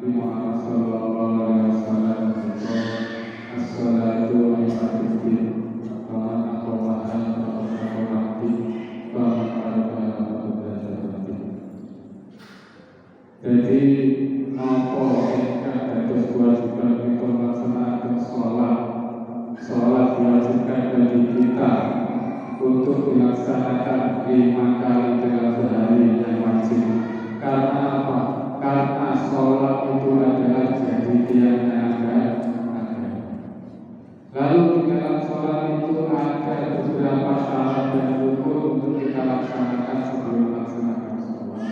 Muhammad sallallahu alaihi wasallam as-salatu wa ibadah wa aqwaman jadi apa ingkang dados kewajiban kita melaksanakan sholat diwajibkan bagi kita untuk dilaksanakan 5 kali dalam sehari yang wajib. Karena apa? Karena sholat itu adalah jadi tiang agama. Lalu di dalam sholat itu ada beberapa syarat dan rukun untuk kita laksanakan sebelum melaksanakan sholat.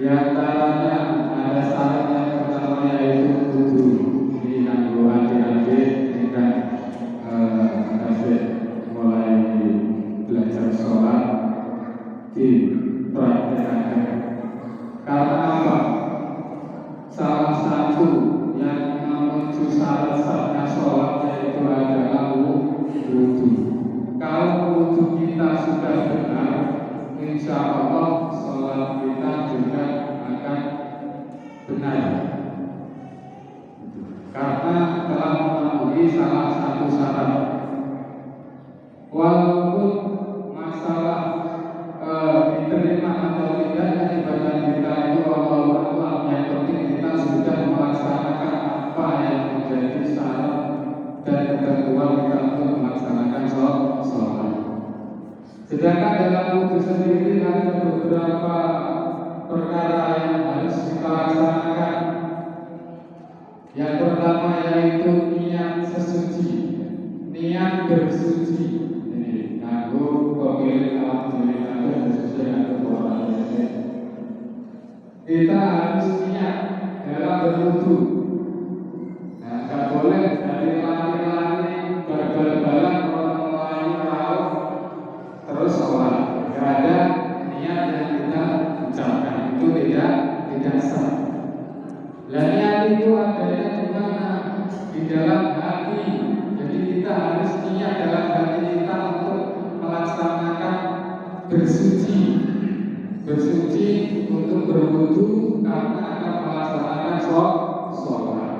Di antaranya ada syarat yang pertama yaitu wudu. Ini kanggo adik-adik ingkang mulai belajar sholat dipraktekkan. Karena apa? Salah satu yang menuju syarat-syaratnya sholat yaitu adalah wudu. Kalau wudu kita sudah benar, insya Allah sholat kita juga akan benar. Karena telah memenuhi salah satu syarat. Walaupun masalah diterima atau tidaknya ibadah kita itu Allah a'lam, yang penting kita sudah melaksanakan apa yang menjadi syarat dan ketentuan kita untuk melaksanakan sholat. Sedangkan dalam wudu sendiri ada beberapa perkara yang harus kita laksanakan. Yang pertama yaitu niat sesuci, niat bersuci. Ini aku pemilik alhamdulillah dan sesuai dengan Quran. Kita harus niat dalam berwudu. Nah, tidak boleh dari lari-lari bal-balan orang lain tahu terus sholat. Tidak ada niat yang kita ucapkan, itu tidak sah. Dan niat itu adanya di mana? Di dalam hati. Jadi kita harus niat dalam hati kita untuk melaksanakan bersuci untuk berwudu karena akan melaksanakan sholat.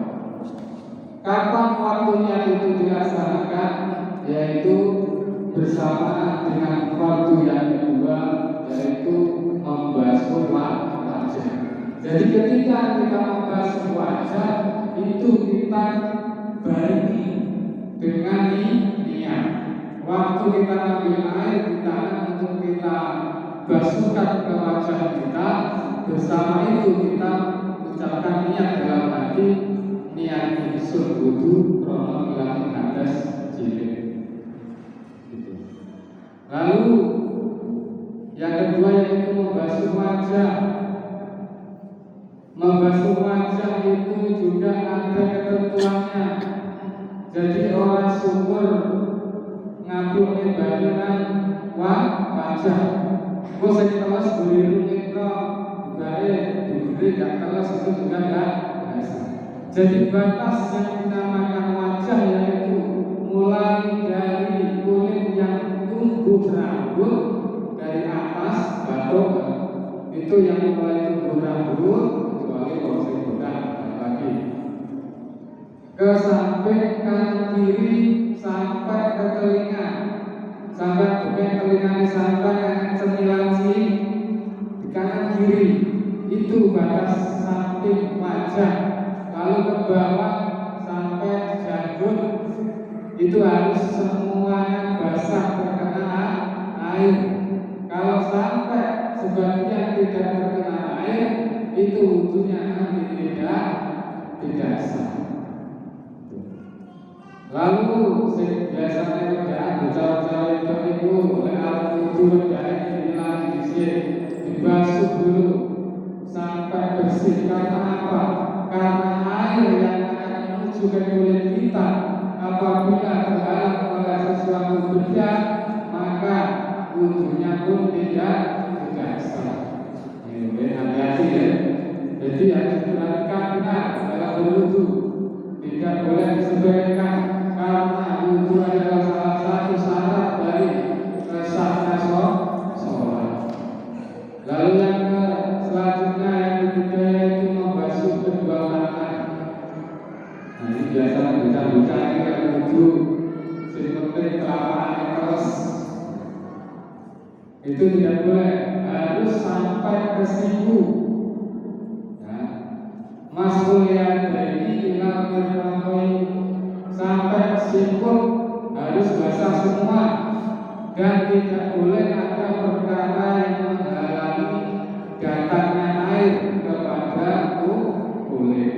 Kapan waktunya itu dilaksanakan? Yaitu bersamaan dengan waktu yang kedua, yaitu membasuh wajah. Jadi ketika kita membasuh wajah itu kita barengi dengan niat. Waktu kita ambil air di tangan untuk kita basuhkan ke wajah kita, bersama itu kita ucapkan niat dalam hati, niat insun wudu krono ilang hadas jilid. Lalu yang kedua yaitu membasuh wajah. Membasuh wajah itu juga ada ketentuannya. Jadi orang syukur ngapuke bangunan wajah. Kok saya telas beliru kita bae diberi gak telas itu juga enggak. Jadi batas yang dinamakan wajah yaitu mulai dari kulit yang tumbuh rambut dari atas batok itu yang mulai tumbuh rambut kecuali kalau saya bukan lagi ke sampai kanan kiri sampai ke telinga, sampai bukan telinga sampai ke cemilan sini di kanan kiri itu batas samping wajah. Lalu ke bawah sampai janggut itu harus semuanya basah terkena air. Kalau sampai sebagian tidak terkena air itu wudunya nanti tidak sah. Lalu biasanya kerjaan bercampur itu oleh alat wudu dari hilang di sini dibasuh dulu sampai bersih. Karena apa? Karena air yang akan menuju ke kulit kita apabila terhalang oleh sesuatu benda maka wudunya pun tidak sah. Ini hati-hati ya. Jadi harus diperhatikan benar dalam berwudu. Tidak boleh disebabkan karena wudu adalah salah satu syarat dari sahnya sholat. Lalu yang selanjutnya yang ketiga kaki yang wudhu seperti telapak terus itu tidak boleh, harus sampai ke siku. Ya. Masuk ya dari ilang berpantoi sampai ke siku harus basah semua dan tidak boleh ada perkara yang menghalangi datangnya air kepada kulit.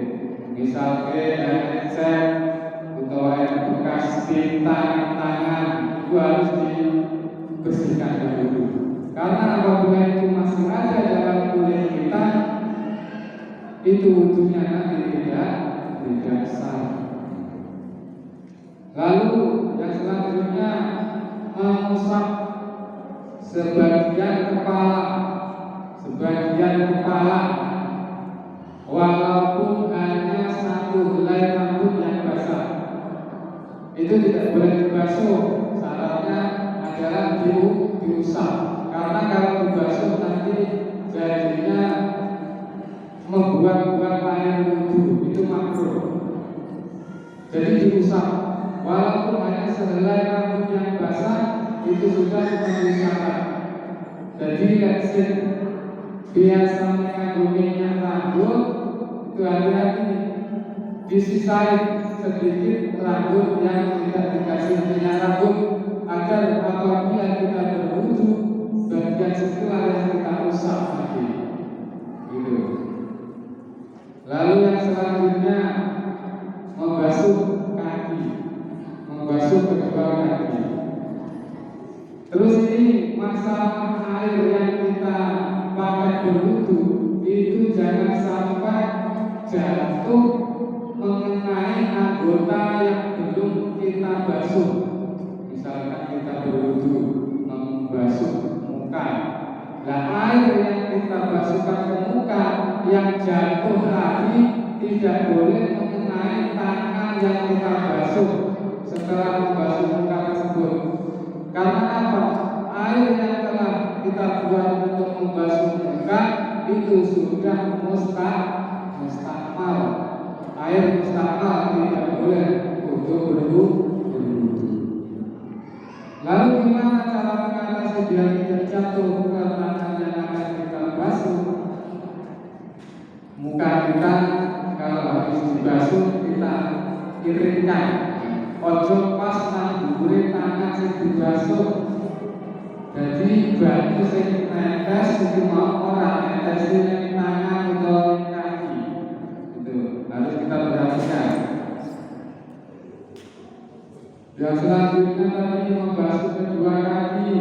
Misalnya lecet atau air bekas di tangan itu harus dibersihkan dulu. Karena apabila itu masih ada dalam kulit kita, itu wudhunya nanti tidak sah. Lalu yang selanjutnya mengusap sebagian kepala, walaupun hanya satu helai rambut yang basah. Itu tidak boleh dibasuh. Syaratnya adalah diusap. Karena kalau dibasuh nanti jadinya membuat air wudhu, itu makruh. Jadi diusap, walaupun hanya sehelai rambut yang basah, itu sudah memenuhi syarat. Jadi leksin biasanya minyak rambut itu hati-hati, disisain sedikit rambut yang tidak dikasih minyak rambut agar apabila kita berwudhu bagian setelah yang kita usap lagi. Gitu. Lalu yang selanjutnya membasuh kaki, membasuh kedua kaki. Terus ini masalah air yang kita pakai berwudhu itu jangan sampai jatuh mengenai anggota yang belum kita basuh. Misalkan kita berwudhu membasuh muka, nah air yang kita basuhkan ke muka yang jatuh tadi tidak boleh mengenai tangan yang kita basuh setelah membasuh muka tersebut. Karena apa? Air yang telah kita buat untuk membasuh muka itu sudah mustakmal. Air mustakmal tidak boleh untuk berwudhu. Lalu gimana cara mengatasi biar tidak jatuh ke tangan yang akan kita basuh? Muka kita kalau habis dibasuh kita iringkan. Ojo pas nang dhuwure tangan sing dibasuh. Jadi banyu sing netes itu mau ora netes ning tangan atau kaki. Itu harus kita perhatikan. Yang selanjutnya tadi membasuh kedua kaki.